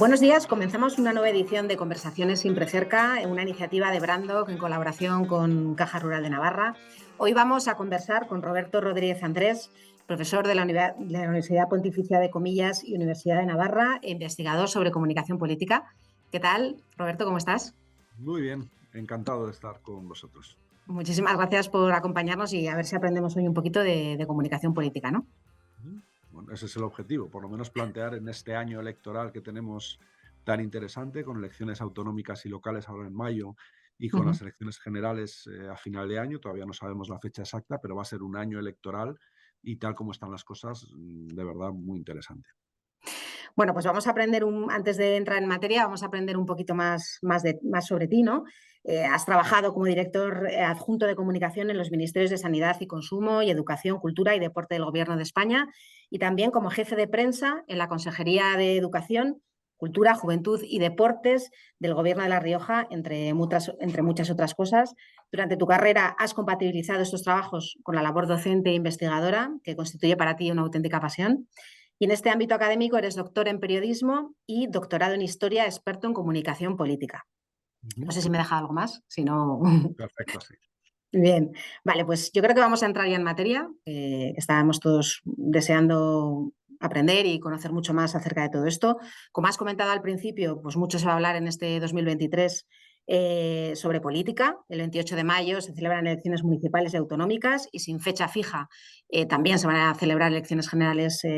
Buenos días, comenzamos una nueva edición de Conversaciones Siempre Cerca, una iniciativa de Brandok en colaboración con Caja Rural de Navarra. Hoy vamos a conversar con Roberto Rodríguez Andrés, profesor de la Universidad Pontificia de Comillas y Universidad de Navarra e investigador sobre comunicación política. ¿Qué tal, Roberto? ¿Cómo estás? Muy bien, encantado de estar con vosotros. Muchísimas gracias por acompañarnos y a ver si aprendemos hoy un poquito de comunicación política, ¿no? Bueno, ese es el objetivo, por lo menos plantear en este año electoral que tenemos tan interesante, con elecciones autonómicas y locales ahora en mayo y con Uh-huh. las elecciones generales a final de año, todavía no sabemos la fecha exacta, pero va a ser un año electoral y tal como están las cosas, de verdad muy interesante. Bueno, pues vamos a aprender, antes de entrar en materia, vamos a aprender un poquito más sobre ti, ¿no? Has trabajado como director adjunto de comunicación en los Ministerios de Sanidad y Consumo y Educación, Cultura y Deporte del Gobierno de España y también como jefe de prensa en la Consejería de Educación, Cultura, Juventud y Deportes del Gobierno de La Rioja, entre muchas otras cosas. Durante tu carrera has compatibilizado estos trabajos con la labor docente e investigadora, que constituye para ti una auténtica pasión. Y en este ámbito académico eres doctor en periodismo y doctorado en historia, experto en comunicación política. No Ujú. sé si me deja algo más, si no. Perfecto, sí. Bien, vale, pues yo creo que vamos a entrar ya en materia. Estábamos todos deseando aprender y conocer mucho más acerca de todo esto. Como has comentado al principio, pues mucho se va a hablar en este 2023 sobre política. El 28 de mayo se celebran elecciones municipales y autonómicas y sin fecha fija también se van a celebrar elecciones generales a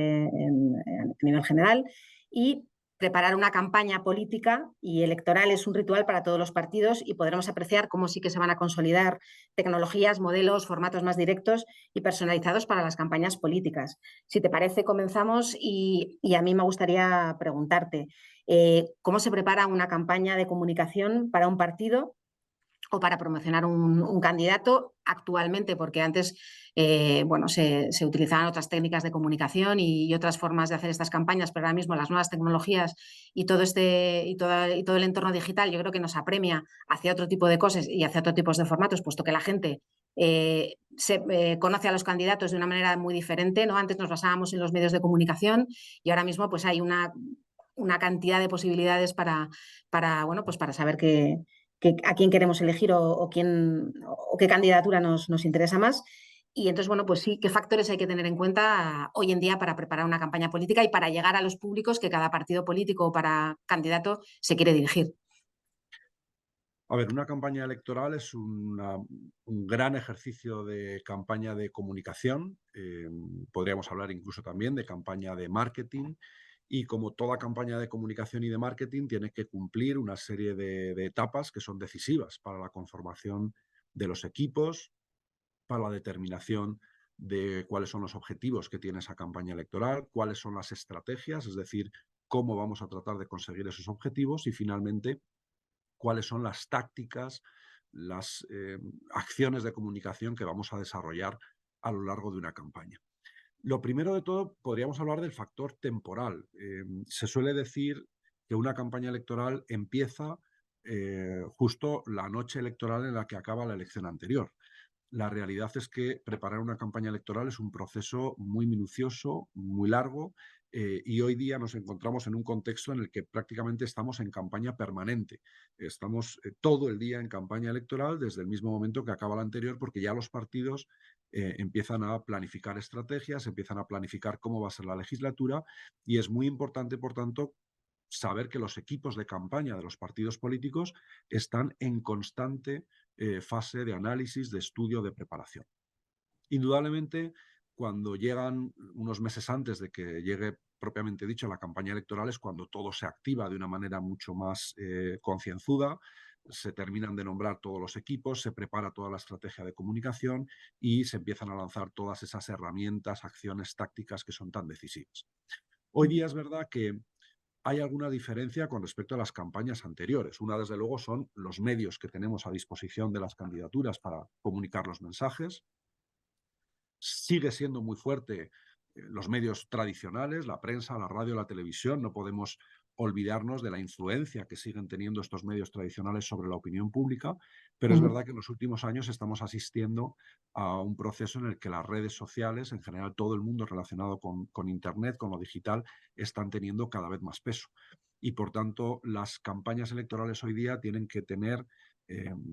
nivel general. Y preparar una campaña política y electoral es un ritual para todos los partidos y podremos apreciar cómo sí que se van a consolidar tecnologías, modelos, formatos más directos y personalizados para las campañas políticas. Si te parece, comenzamos y a mí me gustaría preguntarte, ¿cómo se prepara una campaña de comunicación para un partido o para promocionar un candidato actualmente? Porque antes bueno, se utilizaban otras técnicas de comunicación y otras formas de hacer estas campañas, pero ahora mismo las nuevas tecnologías y todo el entorno digital yo creo que nos apremia hacia otro tipo de cosas y hacia otro tipo de formatos, puesto que la gente conoce a los candidatos de una manera muy diferente, ¿no? Antes nos basábamos en los medios de comunicación y ahora mismo pues hay una cantidad de posibilidades bueno, pues para saber a quién queremos elegir o qué candidatura nos interesa más. Y entonces, bueno, pues sí, qué factores hay que tener en cuenta hoy en día para preparar una campaña política y para llegar a los públicos que cada partido político o para candidato se quiere dirigir. A ver, una campaña electoral es un gran ejercicio de campaña de comunicación. Podríamos hablar incluso también de campaña de marketing. Y como toda campaña de comunicación y de marketing, tiene que cumplir una serie de etapas que son decisivas para la conformación de los equipos, para la determinación de cuáles son los objetivos que tiene esa campaña electoral, cuáles son las estrategias, es decir, cómo vamos a tratar de conseguir esos objetivos y finalmente cuáles son las tácticas, las acciones de comunicación que vamos a desarrollar a lo largo de una campaña. Lo primero de todo, podríamos hablar del factor temporal. Se suele decir que una campaña electoral empieza justo la noche electoral en la que acaba la elección anterior. La realidad es que preparar una campaña electoral es un proceso muy minucioso, muy largo, y hoy día nos encontramos en un contexto en el que prácticamente estamos en campaña permanente. Estamos todo el día en campaña electoral desde el mismo momento que acaba la anterior, porque ya los partidos empiezan a planificar estrategias, empiezan a planificar cómo va a ser la legislatura, y es muy importante, por tanto, saber que los equipos de campaña de los partidos políticos están en constante fase de análisis, de estudio, de preparación. Indudablemente, cuando llegan unos meses antes de que llegue propiamente dicho la campaña electoral es cuando todo se activa de una manera mucho más concienzuda, se terminan de nombrar todos los equipos, se prepara toda la estrategia de comunicación y se empiezan a lanzar todas esas herramientas, acciones tácticas que son tan decisivas. Hoy día es verdad que hay alguna diferencia con respecto a las campañas anteriores. Una, desde luego, son los medios que tenemos a disposición de las candidaturas para comunicar los mensajes. Sigue siendo muy fuerte los medios tradicionales, la prensa, la radio, la televisión. No podemos olvidarnos de la influencia que siguen teniendo estos medios tradicionales sobre la opinión pública, pero es Ujú. verdad que en los últimos años estamos asistiendo a un proceso en el que las redes sociales, en general todo el mundo relacionado con Internet, con lo digital, están teniendo cada vez más peso. y por tanto las campañas electorales hoy día tienen que tener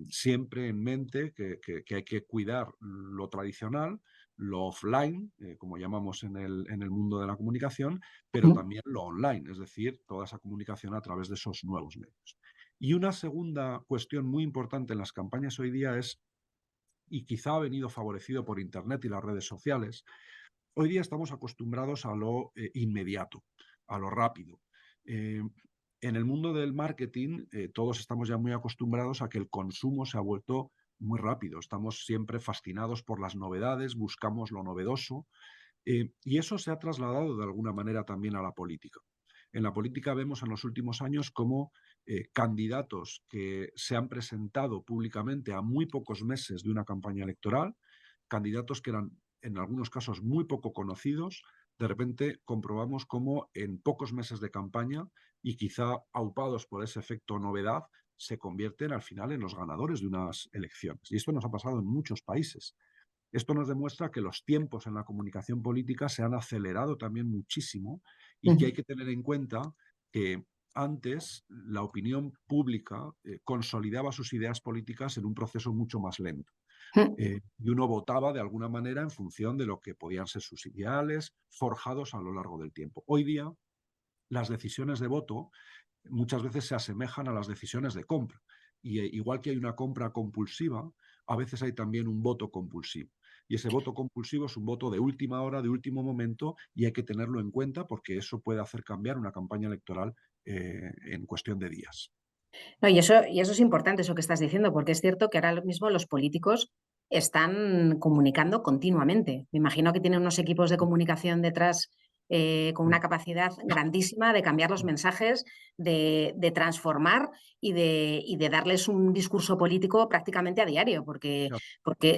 siempre en mente que hay que cuidar lo tradicional, lo offline, como llamamos en el mundo de la comunicación, pero Mm, también lo online, es decir, toda esa comunicación a través de esos nuevos medios. Y una segunda cuestión muy importante en las campañas hoy día es, y quizá ha venido favorecido por Internet y las redes sociales, hoy día estamos acostumbrados a lo inmediato, a lo rápido. Eh, en el mundo del marketing, todos estamos ya muy acostumbrados a que el consumo se ha vuelto muy rápido. Estamos siempre fascinados por las novedades, buscamos lo novedoso, y eso se ha trasladado de alguna manera también a la política. En la política vemos en los últimos años cómo candidatos que se han presentado públicamente a muy pocos meses de una campaña electoral, candidatos que eran en algunos casos muy poco conocidos, de repente comprobamos cómo en pocos meses de campaña y quizá aupados por ese efecto novedad, se convierten al final en los ganadores de unas elecciones. Y esto nos ha pasado en muchos países. Esto nos demuestra que los tiempos en la comunicación política se han acelerado también muchísimo y que hay mm, que tener en cuenta que antes la opinión pública consolidaba sus ideas políticas en un proceso mucho más lento. mm. Y uno votaba de alguna manera en función de lo que podían ser sus ideales forjados a lo largo del tiempo. Hoy día las decisiones de voto muchas veces se asemejan a las decisiones de compra. Y igual que hay una compra compulsiva, a veces hay también un voto compulsivo. Y ese voto compulsivo es un voto de última hora, de último momento, y hay que tenerlo en cuenta porque eso puede hacer cambiar una campaña electoral en cuestión de días. No, y eso es importante, eso que estás diciendo, porque es cierto que ahora mismo los políticos están comunicando continuamente. Me imagino que tienen unos equipos de comunicación detrás con una capacidad grandísima de cambiar los mensajes, de transformar y de darles un discurso político prácticamente a diario, porque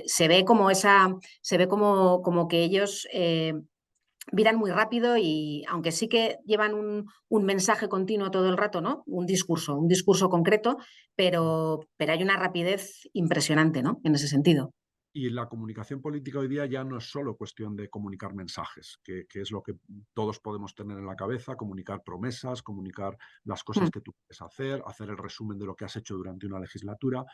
se ve como se ve como que ellos viran muy rápido y aunque sí que llevan un mensaje continuo todo el rato, ¿no? Un discurso concreto, pero hay una rapidez impresionante, ¿no? En ese sentido. Y la comunicación política hoy día ya no es solo cuestión de comunicar mensajes, que es lo que todos podemos tener en la cabeza, comunicar promesas, comunicar las cosas Mm, que tú quieres hacer, hacer el resumen de lo que has hecho durante una legislatura.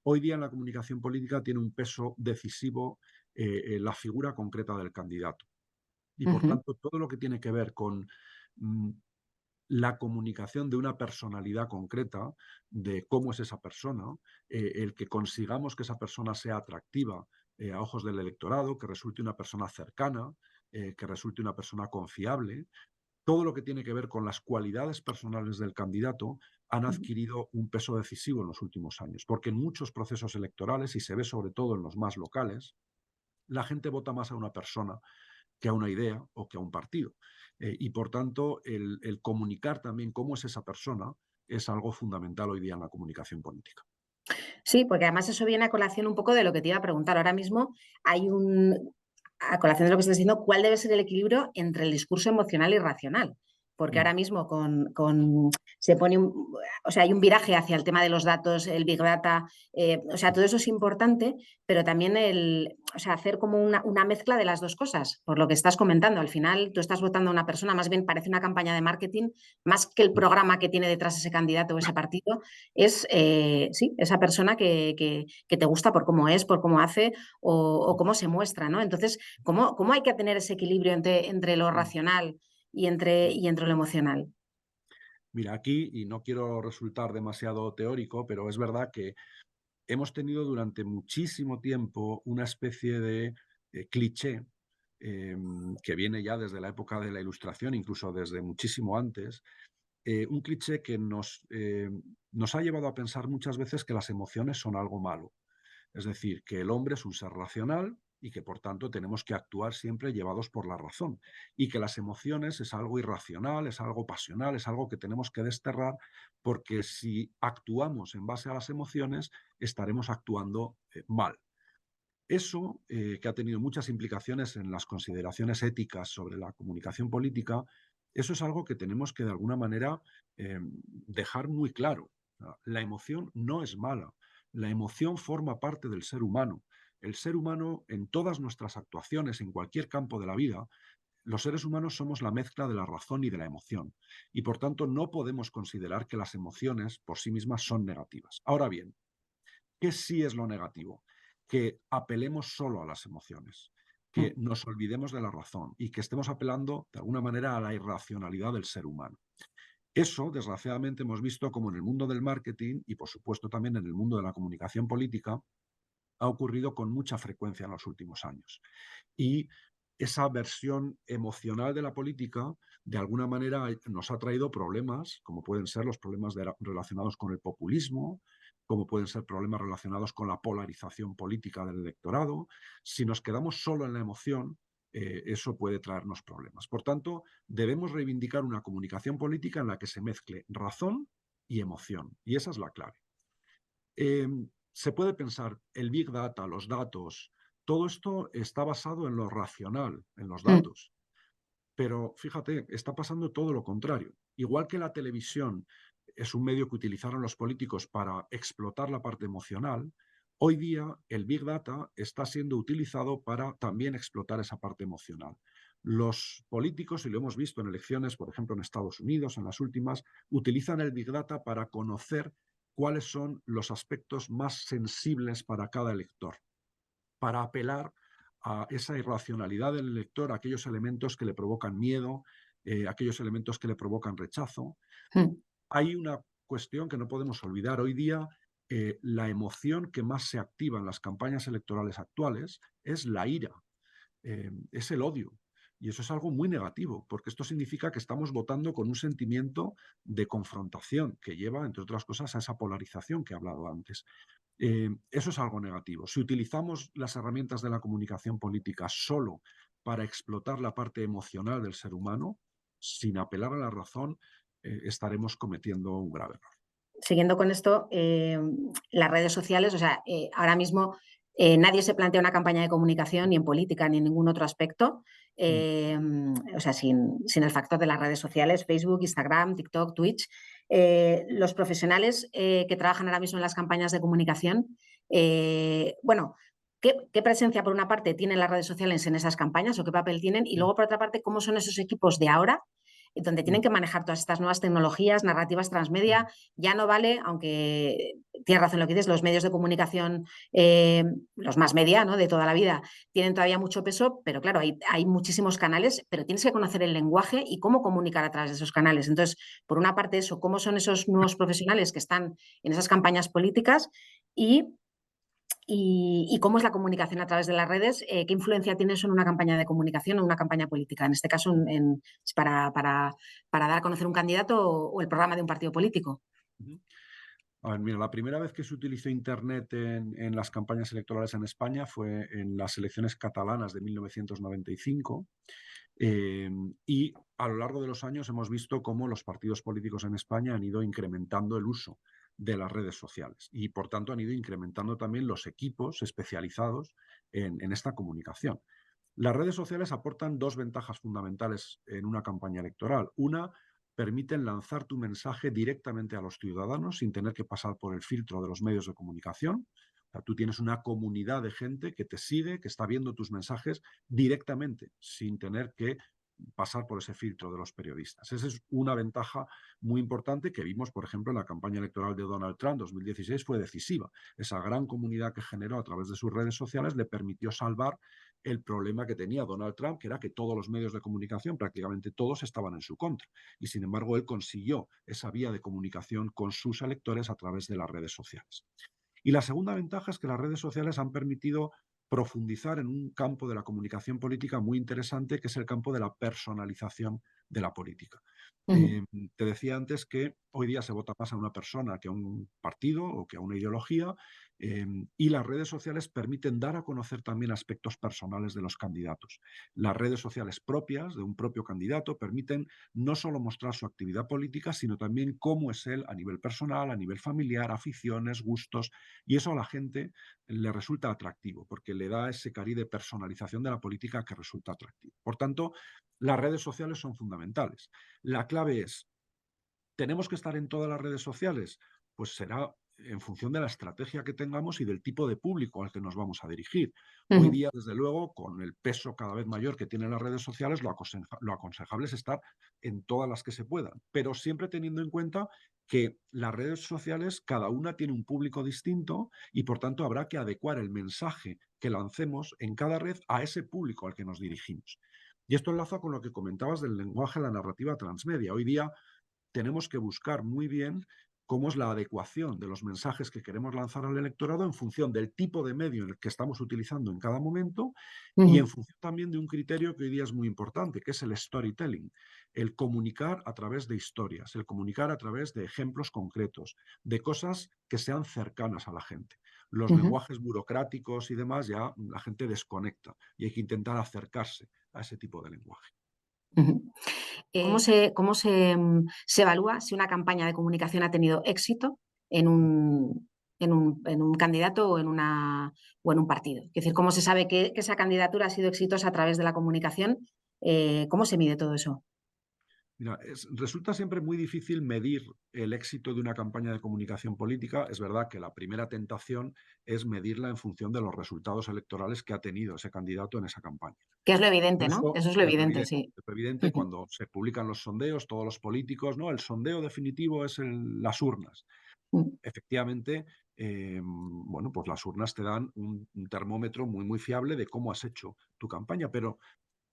Hoy día en la comunicación política tiene un peso decisivo la figura concreta del candidato. Y por ujú, tanto, todo lo que tiene que ver con mm, la comunicación de una personalidad concreta, de cómo es esa persona, el que consigamos que esa persona sea atractiva a ojos del electorado, que resulte una persona cercana, que resulte una persona confiable, todo lo que tiene que ver con las cualidades personales del candidato han ujú. adquirido un peso decisivo en los últimos años, porque en muchos procesos electorales, y se ve sobre todo en los más locales, la gente vota más a una persona que a una idea o que a un partido. Y por tanto, el comunicar también cómo es esa persona es algo fundamental hoy día en la comunicación política. Sí, porque además eso viene a colación un poco de lo que te iba a preguntar. Ahora mismo hay a colación de lo que estás diciendo, ¿cuál debe ser el equilibrio entre el discurso emocional y racional? Porque Mm. ahora mismo se pone o sea, hay un viraje hacia el tema de los datos, el big data, o sea, todo eso es importante, pero también o sea, hacer como una mezcla de las dos cosas, por lo que estás comentando. Al final tú estás votando a una persona, más bien parece una campaña de marketing, más que el programa que tiene detrás ese candidato o ese partido, es sí, esa persona que te gusta por cómo es, por cómo hace o cómo se muestra, ¿no? Entonces, ¿cómo hay que tener ese equilibrio entre lo Mm. racional y entre lo emocional? Mira, aquí, y no quiero resultar demasiado teórico, pero es verdad que hemos tenido durante muchísimo tiempo una especie de cliché que viene ya desde la época de la Ilustración, incluso desde muchísimo antes, un cliché que nos ha llevado a pensar muchas veces que las emociones son algo malo. Es decir, que el hombre es un ser racional y que por tanto tenemos que actuar siempre llevados por la razón. Y que las emociones es algo irracional, es algo pasional, es algo que tenemos que desterrar porque si actuamos en base a las emociones estaremos actuando mal. Eso, que ha tenido muchas implicaciones en las consideraciones éticas sobre la comunicación política, eso es algo que tenemos que de alguna manera dejar muy claro. La emoción no es mala, la emoción forma parte del ser humano. El ser humano en todas nuestras actuaciones, en cualquier campo de la vida, Los seres humanos somos la mezcla de la razón y de la emoción, y por tanto no podemos considerar que las emociones por sí mismas son negativas. Ahora bien, ¿qué sí es lo negativo? Que apelemos solo a las emociones, que Mm, nos olvidemos de la razón y que estemos apelando de alguna manera a la irracionalidad del ser humano. Eso, desgraciadamente, hemos visto como en el mundo del marketing y, por supuesto, también en el mundo de la comunicación política, ha ocurrido con mucha frecuencia en los últimos años. Y esa versión emocional de la política, de alguna manera, nos ha traído problemas, como pueden ser los problemas relacionados con el populismo, como pueden ser problemas relacionados con la polarización política del electorado. Si nos quedamos solo en la emoción, eso puede traernos problemas. Por tanto, debemos reivindicar una comunicación política en la que se mezcle razón y emoción. Y esa es la clave. Se puede pensar, el Big Data, los datos, todo esto está basado en lo racional, en los mm, datos. Pero fíjate, está pasando todo lo contrario. Igual que la televisión es un medio que utilizaron los políticos para explotar la parte emocional, hoy día el Big Data está siendo utilizado para también explotar esa parte emocional. Los políticos, y lo hemos visto en elecciones, por ejemplo en Estados Unidos, en las últimas, utilizan el Big Data para conocer cuáles son los aspectos más sensibles para cada elector, para apelar a esa irracionalidad del elector, a aquellos elementos que le provocan miedo, aquellos elementos que le provocan rechazo. mm. Hay una cuestión que no podemos olvidar. Hoy día, la emoción que más se activa en las campañas electorales actuales es la ira, es el odio. Y eso es algo muy negativo, porque esto significa que estamos votando con un sentimiento de confrontación que lleva, entre otras cosas, a esa polarización que he hablado antes. Eso es algo negativo. Si utilizamos las herramientas de la comunicación política solo para explotar la parte emocional del ser humano, sin apelar a la razón, estaremos cometiendo un grave error. Siguiendo con esto, las redes sociales, o sea, ahora mismo nadie se plantea una campaña de comunicación ni en política ni en ningún otro aspecto, Mm, o sea, sin el factor de las redes sociales, Facebook, Instagram, TikTok, Twitch. Los profesionales que trabajan ahora mismo en las campañas de comunicación, bueno, ¿qué presencia por una parte tienen las redes sociales en esas campañas o qué papel tienen? Y mm, luego, por otra parte, ¿cómo son esos equipos de ahora donde mm, tienen que manejar todas estas nuevas tecnologías, narrativas transmedia? mm. Ya no vale, aunque tienes razón lo que dices, los medios de comunicación, los más media, ¿no?, de toda la vida, tienen todavía mucho peso, pero claro, hay muchísimos canales, pero tienes que conocer el lenguaje y cómo comunicar a través de esos canales. Entonces, por una parte eso, cómo son esos nuevos profesionales que están en esas campañas políticas y cómo es la comunicación a través de las redes, qué influencia tiene eso en una campaña de comunicación o una campaña política, en este caso para dar a conocer un candidato o el programa de un partido político. Ujú. A ver, mira, la primera vez que se utilizó Internet en las campañas electorales en España fue en las elecciones catalanas de 1995. Y a lo largo de los años hemos visto cómo los partidos políticos en España han ido incrementando el uso de las redes sociales y, por tanto, han ido incrementando también los equipos especializados en esta comunicación. Las redes sociales aportan dos ventajas fundamentales en una campaña electoral. Una, permiten lanzar tu mensaje directamente a los ciudadanos sin tener que pasar por el filtro de los medios de comunicación. O sea, tú tienes una comunidad de gente que te sigue, que está viendo tus mensajes directamente, sin tener que pasar por ese filtro de los periodistas. Esa es una ventaja muy importante que vimos, por ejemplo, en la campaña electoral de Donald Trump 2016, fue decisiva. Esa gran comunidad que generó a través de sus redes sociales le permitió salvar el problema que tenía Donald Trump, que era que todos los medios de comunicación, prácticamente todos, estaban en su contra. Y sin embargo, él consiguió esa vía de comunicación con sus electores a través de las redes sociales. Y la segunda ventaja es que las redes sociales han permitido profundizar en un campo de la comunicación política muy interesante, que es el campo de la personalización de la política. Ujú. Te decía antes que hoy día se vota más a una persona que a un partido o que a una ideología, y las redes sociales permiten dar a conocer también aspectos personales de los candidatos. Las redes sociales propias de un propio candidato permiten no solo mostrar su actividad política, sino también cómo es él a nivel personal, a nivel familiar, aficiones, gustos, y eso a la gente le resulta atractivo, porque le da ese cariz de personalización de la política que resulta atractivo. Por tanto, las redes sociales son fundamentales. La clave es, ¿tenemos que estar en todas las redes sociales? Pues será en función de la estrategia que tengamos y del tipo de público al que nos vamos a dirigir. Hoy Ujú, día, desde luego, con el peso cada vez mayor que tienen las redes sociales, lo aconsejable es estar en todas las que se puedan, pero siempre teniendo en cuenta que las redes sociales, cada una tiene un público distinto y por tanto habrá que adecuar el mensaje que lancemos en cada red a ese público al que nos dirigimos. Y esto enlaza con lo que comentabas del lenguaje, la narrativa transmedia. Hoy día tenemos que buscar muy bien cómo es la adecuación de los mensajes que queremos lanzar al electorado en función del tipo de medio en el que estamos utilizando en cada momento y en ujú, función también de un criterio que hoy día es muy importante, que es el storytelling, el comunicar a través de historias, el comunicar a través de ejemplos concretos, de cosas que sean cercanas a la gente. Los ujú, lenguajes burocráticos y demás ya la gente desconecta y hay que intentar acercarse a ese tipo de lenguaje. ujú. ¿Cómo se evalúa si una campaña de comunicación ha tenido éxito en un candidato o en un partido? Es decir, ¿cómo se sabe que esa candidatura ha sido exitosa a través de la comunicación? ¿Cómo se mide todo eso? Mira, resulta siempre muy difícil medir el éxito de una campaña de comunicación política. Es verdad que la primera tentación es medirla en función de los resultados electorales que ha tenido ese candidato en esa campaña. Que es lo evidente, Pero ¿no? eso Eso es lo evidente, sí. es lo evidente Ujú, cuando se publican los sondeos, todos los políticos, ¿no? El sondeo definitivo es las urnas. mm, Efectivamente, bueno, pues las urnas te dan un termómetro muy, muy fiable de cómo has hecho tu campaña,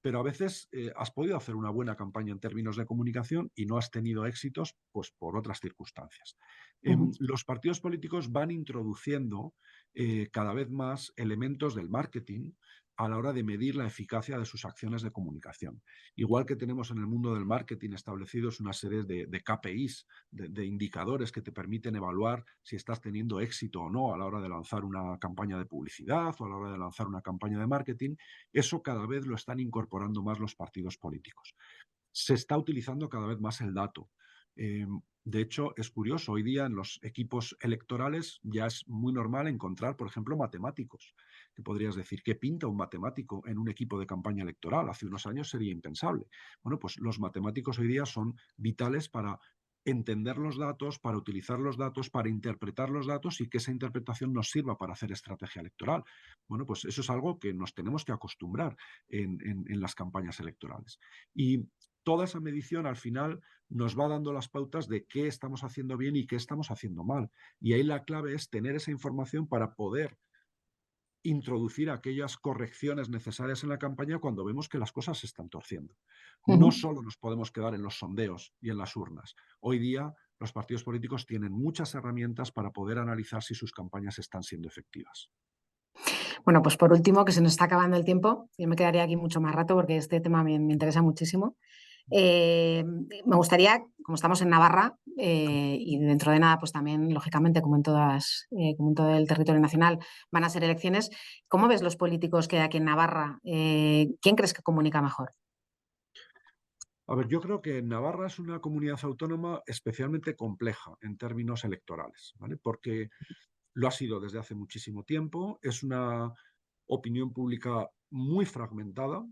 pero a veces has podido hacer una buena campaña en términos de comunicación y no has tenido éxitos, pues por otras circunstancias. ujú, Los partidos políticos van introduciendo cada vez más elementos del marketing a la hora de medir la eficacia de sus acciones de comunicación. Igual que tenemos en el mundo del marketing establecidos una serie de KPIs, de indicadores que te permiten evaluar si estás teniendo éxito o no a la hora de lanzar una campaña de publicidad o a la hora de lanzar una campaña de marketing, eso cada vez lo están incorporando más los partidos políticos. Se está utilizando cada vez más el dato. De hecho, es curioso, hoy día en los equipos electorales ya es muy normal encontrar, por ejemplo, matemáticos. Que podrías decir, ¿qué pinta un matemático en un equipo de campaña electoral? Hace unos años sería impensable. Bueno, pues los matemáticos hoy día son vitales para entender los datos, para utilizar los datos, para interpretar los datos y que esa interpretación nos sirva para hacer estrategia electoral. Bueno, pues eso es algo que nos tenemos que acostumbrar en las campañas electorales. Y toda esa medición al final nos va dando las pautas de qué estamos haciendo bien y qué estamos haciendo mal. Y ahí la clave es tener esa información para poder introducir aquellas correcciones necesarias en la campaña cuando vemos que las cosas se están torciendo. No ujú. solo nos podemos quedar en los sondeos y en las urnas. Hoy día los partidos políticos tienen muchas herramientas para poder analizar si sus campañas están siendo efectivas. Bueno, pues por último, que se nos está acabando el tiempo, yo me quedaría aquí mucho más rato porque este tema me interesa muchísimo. Me gustaría, como estamos en Navarra, y dentro de nada, pues también, lógicamente, como en todo el territorio nacional, van a ser elecciones. ¿Cómo ves los políticos que hay aquí en Navarra? ¿Quién crees que comunica mejor? A ver, yo creo que Navarra es una comunidad autónoma especialmente compleja en términos electorales, ¿vale? Porque lo ha sido desde hace muchísimo tiempo, es una opinión pública muy fragmentada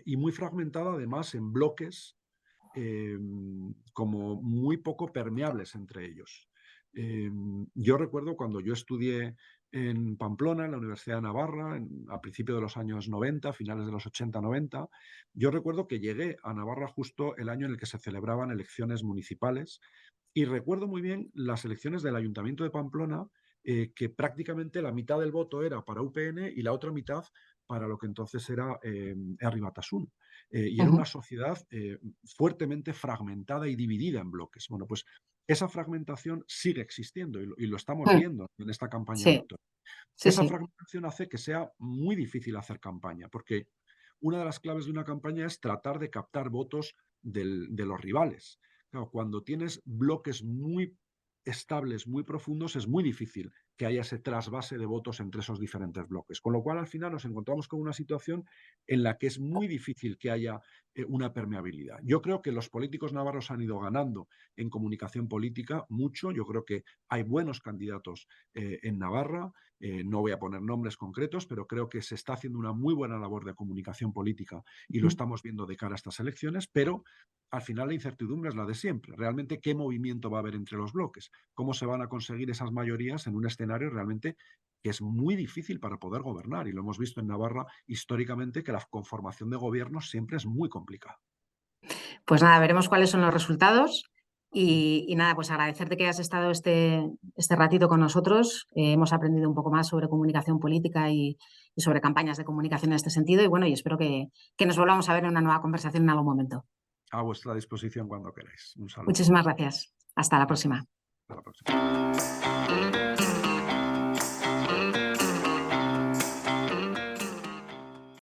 y muy fragmentada además en bloques eh, como muy poco permeables entre ellos. Yo recuerdo cuando yo estudié en Pamplona, en la Universidad de Navarra, a principios de los años 90, finales de los 80-90, yo recuerdo que llegué a Navarra justo el año en el que se celebraban elecciones municipales y recuerdo muy bien las elecciones del Ayuntamiento de Pamplona, que prácticamente la mitad del voto era para UPN y la otra mitad para lo que entonces era Herri Batasuna. Y era una Ujú, sociedad fuertemente fragmentada y dividida en bloques. Bueno, pues esa fragmentación sigue existiendo y lo estamos mm, viendo en esta campaña sí, electoral. sí, Esa sí. fragmentación hace que sea muy difícil hacer campaña, porque una de las claves de una campaña es tratar de captar votos de los rivales. Claro, cuando tienes bloques muy estables, muy profundos, es muy difícil que haya ese trasvase de votos entre esos diferentes bloques. Con lo cual, al final, nos encontramos con una situación en la que es muy difícil que haya una permeabilidad. Yo creo que los políticos navarros han ido ganando en comunicación política mucho. Yo creo que hay buenos candidatos en Navarra. No voy a poner nombres concretos, pero creo que se está haciendo una muy buena labor de comunicación política y lo estamos viendo de cara a estas elecciones, pero al final la incertidumbre es la de siempre. Realmente, ¿qué movimiento va a haber entre los bloques? ¿Cómo se van a conseguir esas mayorías en un escenario realmente que es muy difícil para poder gobernar? Y lo hemos visto en Navarra históricamente, que la conformación de gobiernos siempre es muy complicada. Pues nada, veremos cuáles son los resultados. Y nada, pues agradecerte que hayas estado este ratito con nosotros. Hemos aprendido un poco más sobre comunicación política y sobre campañas de comunicación en este sentido. Y bueno, y espero que nos volvamos a ver en una nueva conversación en algún momento. A vuestra disposición cuando queráis. Un saludo. Muchísimas gracias. Hasta la próxima. Hasta la próxima.